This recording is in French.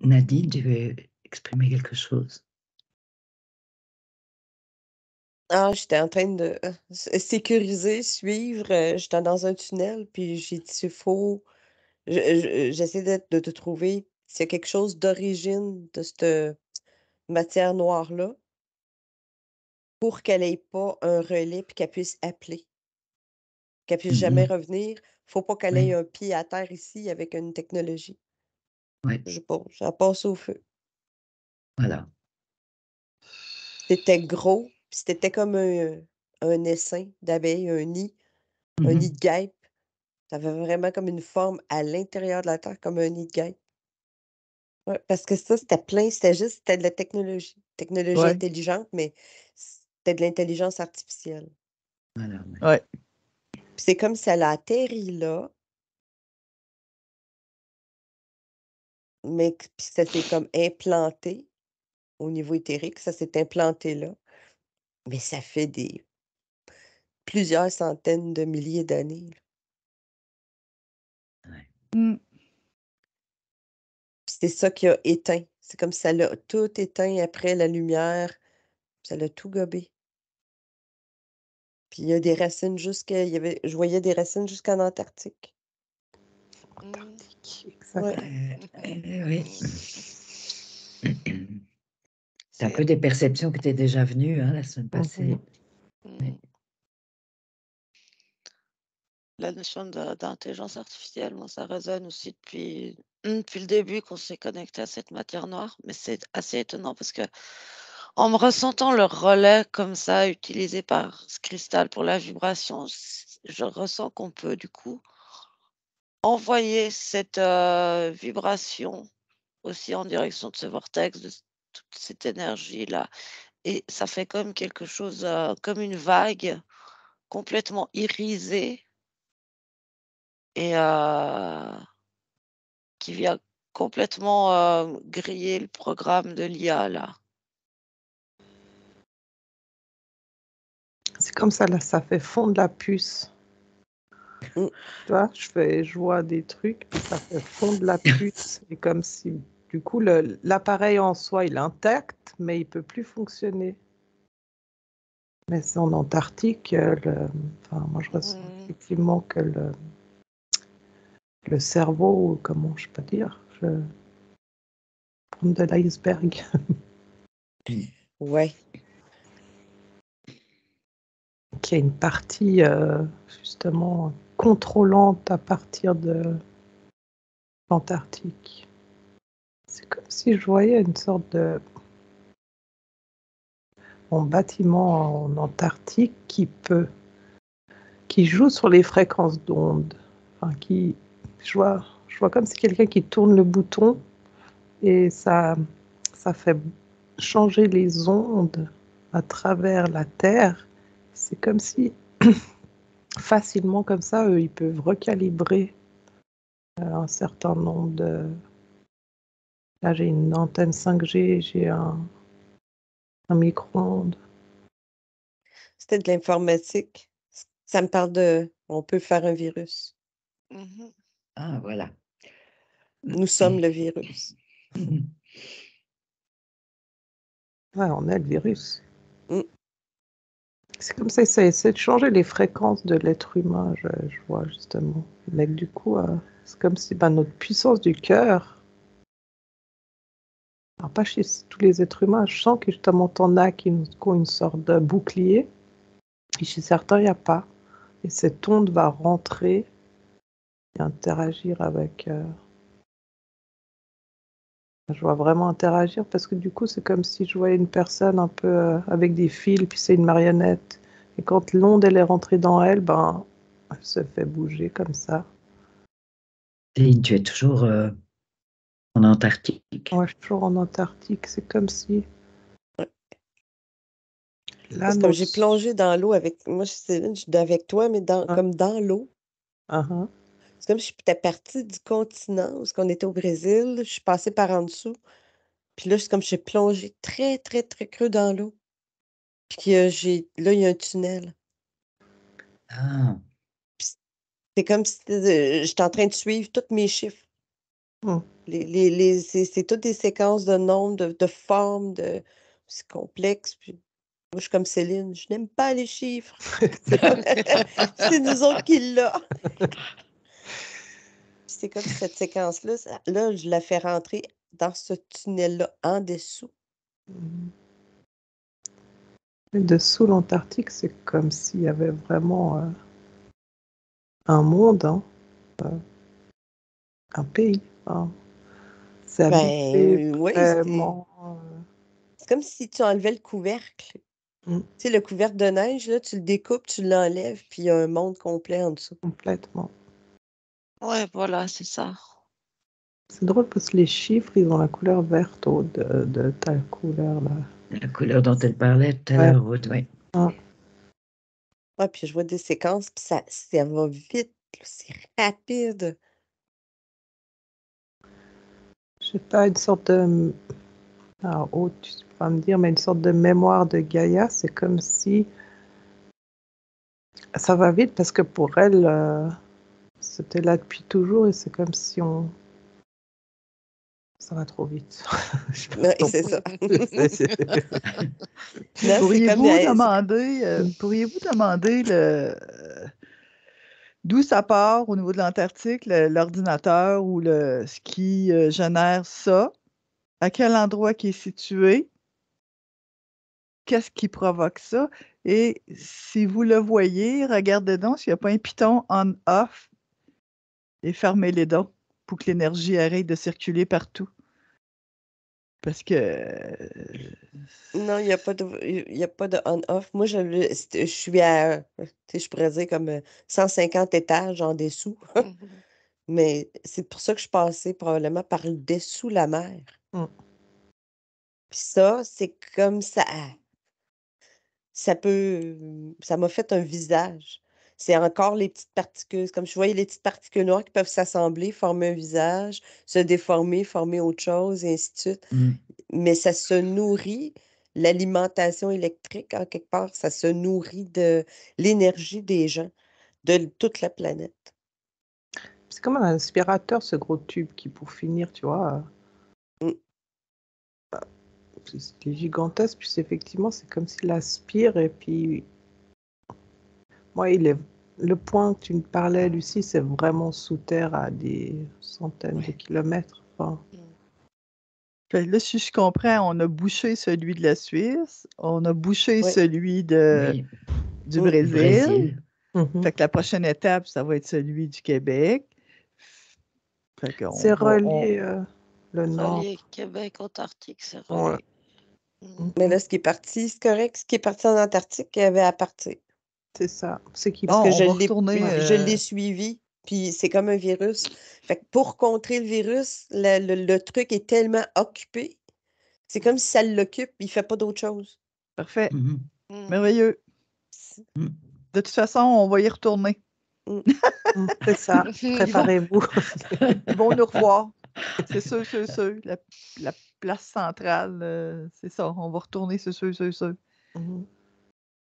Nadine, tu veux exprimer quelque chose? Ah, j'étais en train de sécuriser, suivre. J'étais dans un tunnel, puis j'ai dit, il faut. J'essaie de te trouver s'il y a quelque chose d'origine de cette matière noire-là pour qu'elle ait pas un relais puis qu'elle puisse appeler, qu'elle puisse jamais Mhm. revenir. Faut pas qu'elle ait Oui, un pied à terre ici avec une technologie. oui, Je sais pas, ça passe au feu. voilà. C'était gros, puis c'était comme un essaim d'abeilles, un nid Mhm. de guêpe. Ça avait vraiment comme une forme à l'intérieur de la terre, comme un nid de guêpe. Ouais, parce que ça, c'était de la technologie. Technologie Ouais, intelligente, mais c'était de l'intelligence artificielle. Voilà, oui. ouais. Puis c'est comme si elle a atterri là, mais puis ça s'est comme implanté au niveau éthérique, ça s'est implanté là, mais ça fait des plusieurs centaines de milliers d'années, là. Ouais. Mm. Puis c'est ça qui a éteint. C'est comme si ça l'a tout éteint après la lumière, puis ça l'a tout gobé. Puis il y a des racines je voyais des racines jusqu'en Antarctique. Antarctique, Ouais. exact. Oui. C'est un C'est peu des perceptions qui étaient déjà venues la semaine passée. Oui. la notion d'intelligence artificielle, moi, ça résonne aussi depuis le début qu'on s'est connecté à cette matière noire. Mais c'est assez étonnant parce que en me ressentant le relais comme ça, utilisé par ce cristal pour la vibration, je ressens qu'on peut du coup envoyer cette vibration aussi en direction de ce vortex, de toute cette énergie-là. Et ça fait comme quelque chose, comme une vague complètement irisée et qui vient complètement, griller le programme de l'IA là. C'est comme ça, là, ça fait fondre la puce. Mmh. Tu vois, je vois des trucs, puis ça fait fondre la puce. Et comme si, du coup, l'appareil en soi, il est intact, mais il peut plus fonctionner. Mais c'est en Antarctique, enfin, moi, je ressens Mmh. effectivement que le cerveau, ou comment je peux dire, prendre de l'iceberg. Ouais. Qu'il y a une partie, justement, contrôlante à partir de l'Antarctique. C'est comme si je voyais une sorte de bâtiment en Antarctique qui joue sur les fréquences d'ondes. Enfin, je vois comme si quelqu'un qui tourne le bouton et ça fait changer les ondes à travers la Terre. C'est comme si facilement comme ça, eux, ils peuvent recalibrer un certain nombre de. Là, j'ai une antenne 5G, j'ai un micro-ondes. C'était de l'informatique. Ça me parle de on peut faire un virus. Mmh. Ah, voilà. Nous sommes le virus. Ouais, on est le virus. Mmh. C'est comme ça essaie de changer les fréquences de l'être humain, je vois justement. Mais du coup, c'est comme si notre puissance du cœur, alors pas chez tous les êtres humains, je sens que justement t'en as qui ont une sorte de bouclier, et chez certains, il n'y a pas. Et cette onde va rentrer et interagir avec. Je vois vraiment interagir parce que du coup, c'est comme si je voyais une personne un peu avec des fils, puis c'est une marionnette. Et quand l'onde, elle est rentrée dans elle, ben, elle se fait bouger comme ça. Et tu es toujours en Antarctique. Moi, je suis toujours en Antarctique. C'est comme si là, C'est comme j'ai plongé dans l'eau avec moi, Céline, je suis avec toi, mais comme dans l'eau. uh-huh. C'est comme si j'étais partie du continent, parce qu'on était au Brésil, je suis passée par en dessous. Puis là, c'est comme j'ai plongé très, très, très creux dans l'eau. Puis là, il y a un tunnel. Ah, Puis c'est comme si j'étais en train de suivre tous mes chiffres. Mm. C'est toutes des séquences de nombres, de formes, c'est complexe. Puis moi, je suis comme Céline, je n'aime pas les chiffres. C'est nous autres qui l'a. C'est comme cette séquence-là, là, je la fais rentrer dans ce tunnel-là, en dessous. Mm. Et dessous l'Antarctique, c'est comme s'il y avait vraiment un monde, hein, un pays. Hein. C'est habité Ben oui, vraiment. c'est comme si tu enlevais le couvercle. Mm. Tu sais, le couvercle de neige, là, tu le découpes, tu l'enlèves, puis il y a un monde complet en dessous. Complètement. Ouais, voilà, c'est ça. C'est drôle parce que les chiffres, ils ont la couleur verte de ta couleur là. La couleur dont elle parlait tout à Ouais. l'heure, Ruth, oui. Ouais, puis je vois des séquences, puis ça va vite, là, c'est rapide. Je sais pas, une sorte de. Alors, tu vas me dire, mais une sorte de mémoire de Gaïa, c'est comme si. Ça va vite parce que pour elle, c'était là depuis toujours et c'est comme si on. Ça va trop vite. Je sais pas Ouais, comment- c'est ça. C'est- Non, c'est comme... Pourriez-vous demander d'où ça part au niveau de l'Antarctique, l'ordinateur ou ce qui génère ça? À quel endroit qui est situé? Qu'est-ce qui provoque ça? Et si vous le voyez, regardez donc s'il n'y a pas un piton on-off et fermez les dents pour que l'énergie arrête de circuler partout. Parce que Non, il n'y a pas de on-off. Moi, je suis à, tu sais, je pourrais dire comme 150 étages en dessous. Mhm. Mais c'est pour ça que je suis passée probablement par le dessous la mer. Mm. Puis ça, c'est comme ça m'a fait un visage. C'est encore les petites particules. Comme je voyais les petites particules noires qui peuvent s'assembler, former un visage, se déformer, former autre chose, et ainsi de suite. Mm. Mais ça se nourrit, l'alimentation électrique, en quelque part, ça se nourrit de l'énergie des gens, de toute la planète. C'est comme un aspirateur, ce gros tube qui, pour finir, tu vois, Mm. c'est gigantesque. Puis effectivement, c'est comme s'il aspire. Et puis, moi, le point que tu me parlais, Lucie, c'est vraiment sous terre à des centaines de kilomètres. Enfin, fait que là, si je comprends, on a bouché celui de la Suisse, on a bouché Oui. celui Oui, du Mm. Brésil. Brésil. mhm. Fait que la prochaine étape, ça va être celui du Québec. Fait qu'on C'est va- relié le nord. Relié Québec, Antarctique, c'est Ouais. relié. Mhm. Mais là, ce qui est parti, c'est correct. Ce qui est parti en Antarctique, il y avait à partir. C'est ça. C'est qui Parce Bon, que on va retourner. je l'ai suivi, puis c'est comme un virus. Fait que pour contrer le virus, le truc est tellement occupé, c'est comme si ça l'occupe, il fait pas d'autre chose. Parfait. Mhm. Mhm. Merveilleux. C'est- Mm. De toute façon, on va y retourner. C'est ça. Préparez-vous. Ils vont nous revoir. C'est sûr, sûr, sûr. La place centrale, c'est ça. On va retourner, c'est sûr, sûr, sûr. Mhm.